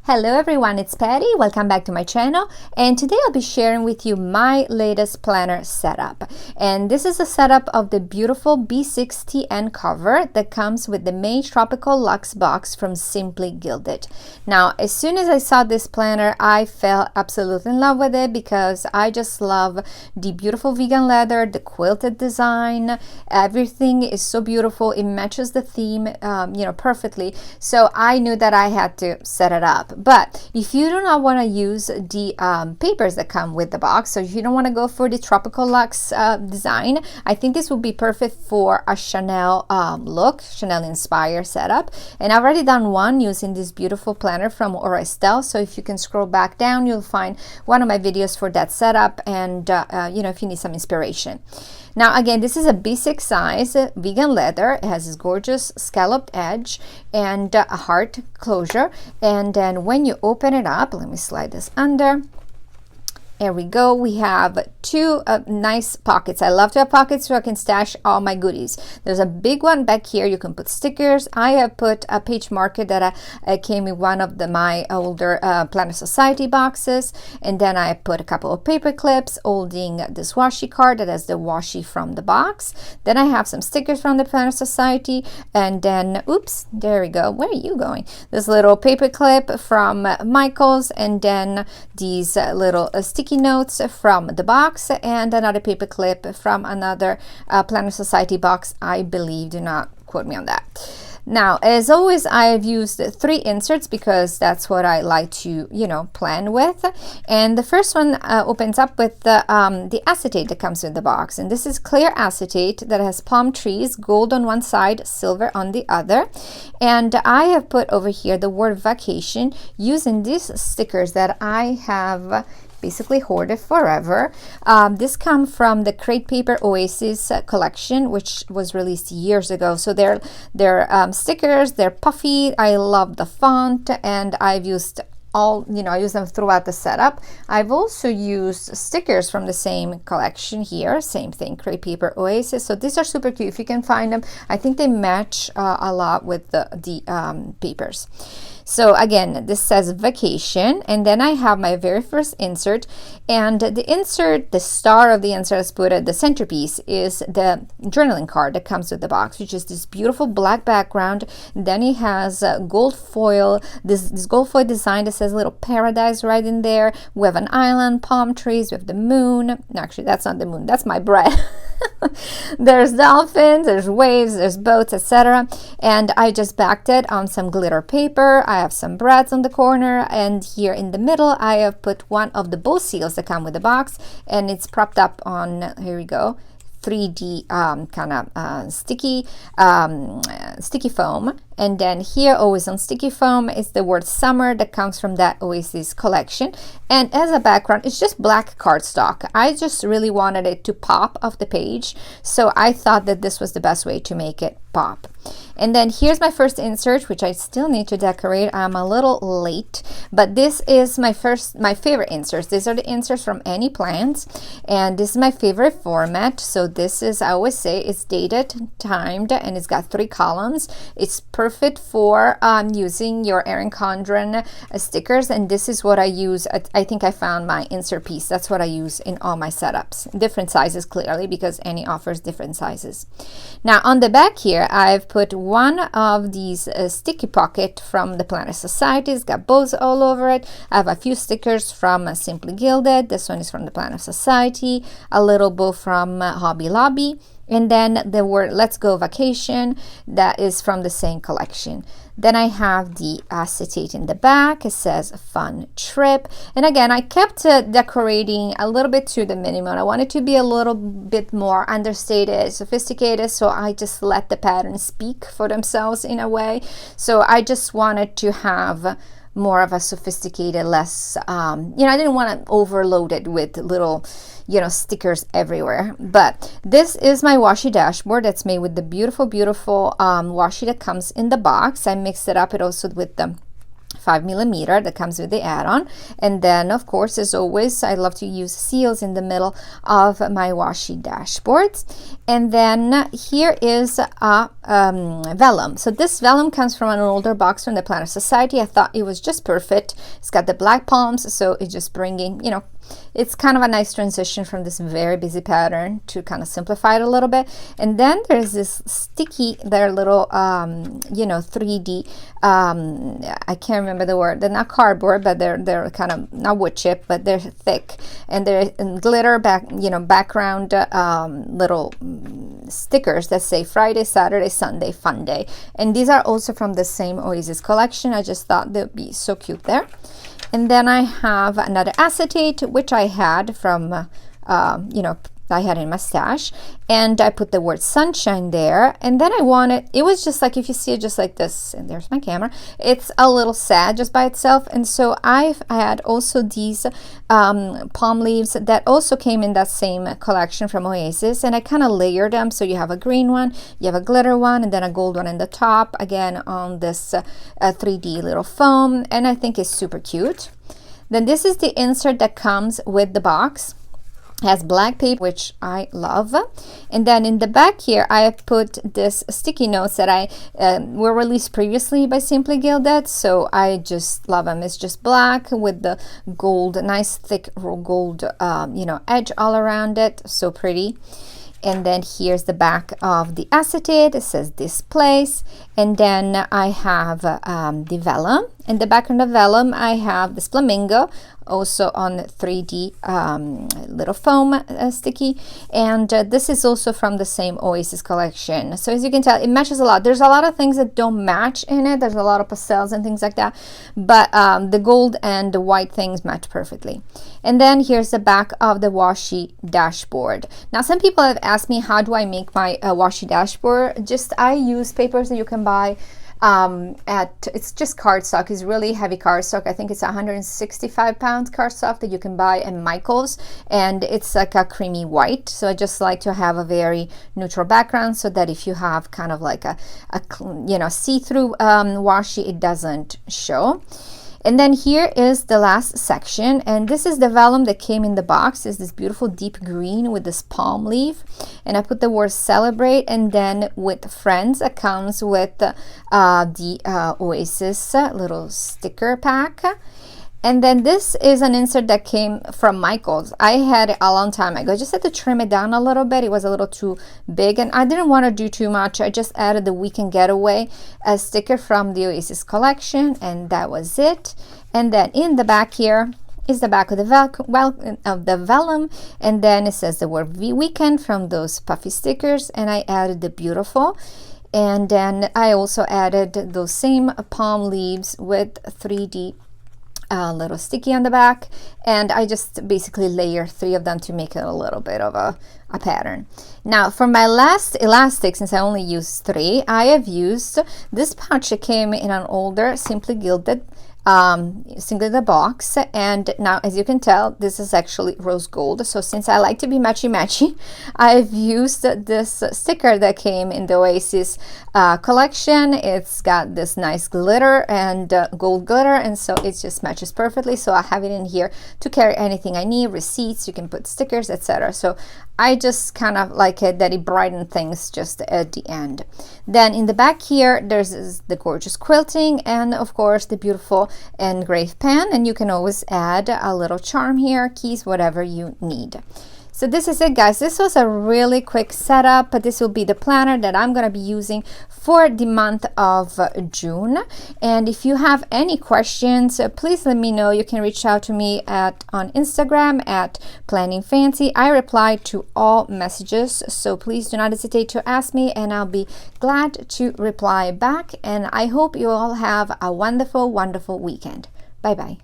Hello everyone, it's Patty. Welcome back to my channel, and today I'll be sharing with you my latest planner setup. And this is a setup of the beautiful B60N cover that comes with the May Tropical Luxe box from SimplyGilded. Now, as soon as I saw this planner, I fell absolutely in love with it because I just love the beautiful vegan leather, the quilted design. Everything is so beautiful. It matches the theme, perfectly. So I knew that I had to set it up. But if you do not want to use the papers that come with the box, so if you don't want to go for the Tropical Luxe design, I think this would be perfect for a Chanel look, Chanel inspired setup. And I've already done one using this beautiful planner from Orestel. So if you can scroll back down, you'll find one of my videos for that setup, and if you need some inspiration. Now again, this is a B6 size vegan leather. It has this gorgeous scalloped edge and a heart closure. And then when you open it up, let me slide this under. There we go. We have two nice pockets. I love to have pockets so I can stash all my goodies. There's a big one back here. You can put stickers. I have put a Pagemarker that came in one of my older PlanningFancy boxes. And then I put a couple of paper clips holding this washi card that has the washi from the box. Then I have some stickers from the PlanningFancy. And then, oops, there we go. Where are you going? This little paper clip from Michael's. And then these little sticky notes from the box, and another paper clip from another PlanningFancy box, I believe. Do not quote me on that. Now, as always, I've used 3 inserts because that's what I like to, plan with. And the first one opens up with the acetate that comes with the box. And this is clear acetate that has palm trees, gold on one side, silver on the other. And I have put over here the word vacation using these stickers that I have basically hoarded forever. This comes from the Crate Paper Oasis Collection, which was released years ago. So they're stickers, they're puffy. I love the font, and I've used I use them throughout the setup. I've also used stickers from the same collection here, same thing, Crate Paper Oasis. So these are super cute if you can find them. I think they match a lot with the papers. So again, this says vacation, and then I have my very first insert, and the star of the insert, let's put it, the centerpiece is the journaling card that comes with the box, which is this beautiful black background. Then it has gold foil, this gold foil design that says little paradise right in there. We have an island, palm trees, we have the moon. No, actually, that's not the moon, that's my bread. There's dolphins, there's waves, there's boats, etc. And I just backed it on some glitter paper. I have some brads on the corner, and here in the middle I have put one of the bow seals that come with the box, and it's propped up on, here we go, 3D sticky foam. And then here, always on sticky foam, is the word summer that comes from that Oasis collection. And as a background, it's just black cardstock. I just really wanted it to pop off the page, so I thought that this was the best way to make it pop. And then here's my first insert, which I still need to decorate. I'm a little late, but this is my favorite inserts. These are the inserts from Annieplansprintables, and this is my favorite format. So this is, I always say, it's dated, timed, and it's got 3 columns. It's perfect for using your Erin Condren stickers, and this is what I use. I think I found my insert piece. That's what I use in all my setups. Different sizes, clearly, because Annie offers different sizes. Now on the back here, I've put one of these sticky pocket from the ThePlannerSociety. It's got bows all over it. I have a few stickers from SimplyGilded. This one is from the ThePlannerSociety. A little bow from Hobby Lobby. And then the word Let's Go Vacation, that is from the same collection. Then I have the acetate in the back. It says fun trip. And again, I kept decorating a little bit to the minimum. I wanted to be a little bit more understated, sophisticated, so I just let the patterns speak for themselves in a way. So I just wanted to have more of a sophisticated, less, I didn't want to overload it with little, stickers everywhere. But this is my Washi Dashboard that's made with the beautiful, beautiful washi that comes in the box. I mixed it up also with the 5mm that comes with the add-on. And then of course, as always, I love to use seals in the middle of my washi dashboards. And then here is a vellum. So this vellum comes from an older box from the Planner Society. I thought it was just perfect. It's got the black palms, so it's just bringing, you know, it's kind of a nice transition from this very busy pattern to kind of simplify it a little bit. And then there's this sticky, they're little, you know, 3D, I can't remember the word. They're not cardboard, but they're kind of not wood chip, but they're thick, and they're in glitter background little stickers that say Friday, Saturday, Sunday, fun day. And these are also from the same Oasis collection. I just thought they'd be so cute there. And then I have another acetate, which I had from, you know, I had in my stash, and I put the word sunshine there. And then I wanted, it was just like, if you see it just like this, and there's my camera, it's a little sad just by itself. And so I had also these palm leaves that also came in that same collection from Oasis, and I kind of layered them. So you have a green one, you have a glitter one, and then a gold one in the top, again on this 3D little foam, and I think it's super cute. Then this is the insert that comes with the box. Has black paper, which I love. And then in the back here, I have put this sticky notes that I were released previously by SimplyGilded, so I just love them. It's just black with the gold, nice thick gold, you know, edge all around it. So pretty. And then here's the back of the acetate. It says this place. And then I have the vellum. In the background of vellum, I have this flamingo, also on 3D little foam sticky. And this is also from the same Oasis collection. So as you can tell, it matches a lot. There's a lot of things that don't match in it. There's a lot of pastels and things like that. But the gold and the white things match perfectly. And then here's the back of the washi dashboard. Now, some people have asked me, how do I make my washi dashboard? I use papers that you can buy it's just cardstock. It's really heavy cardstock. I think it's 165 pounds cardstock that you can buy at Michael's, and it's like a creamy white. So I just like to have a very neutral background, so that if you have kind of like a you know, see-through washi, it doesn't show. And then here is the last section, and this is the vellum that came in the box. It's this beautiful deep green with this palm leaf, and I put the word celebrate, and then with friends it comes with the Oasis little sticker pack. And then this is an insert that came from Michael's. I had it a long time ago. I just had to trim it down a little bit. It was a little too big, and I didn't want to do too much. I just added the Weekend Getaway sticker from the Oasis collection, and that was it. And then in the back here is the back of the vellum, and then it says the word weekend from those puffy stickers, and I added the beautiful. And then I also added those same palm leaves with 3D little sticky on the back, and I just basically layer 3 of them to make it a little bit of a pattern. Now for my last elastic, since I only used 3, I have used this pouch that came in an older SimplyGilded single the box, and now as you can tell, this is actually rose gold. So since I like to be matchy, I've used this sticker that came in the Oasis collection. It's got this nice glitter and gold glitter, and so it just matches perfectly. So I have it in here to carry anything I need, receipts, you can put stickers, etc. So I just kind of like it that it brightened things just at the end. Then in the back here, there's the gorgeous quilting, and of course the beautiful engraved pen, and you can always add a little charm here, keys, whatever you need. So this is it, guys. This was a really quick setup, but this will be the planner that I'm going to be using for the month of June. And if you have any questions, please let me know. You can reach out to me on Instagram at PlanningFancy. I reply to all messages, so please do not hesitate to ask me, and I'll be glad to reply back. And I hope you all have a wonderful, wonderful weekend. Bye-bye.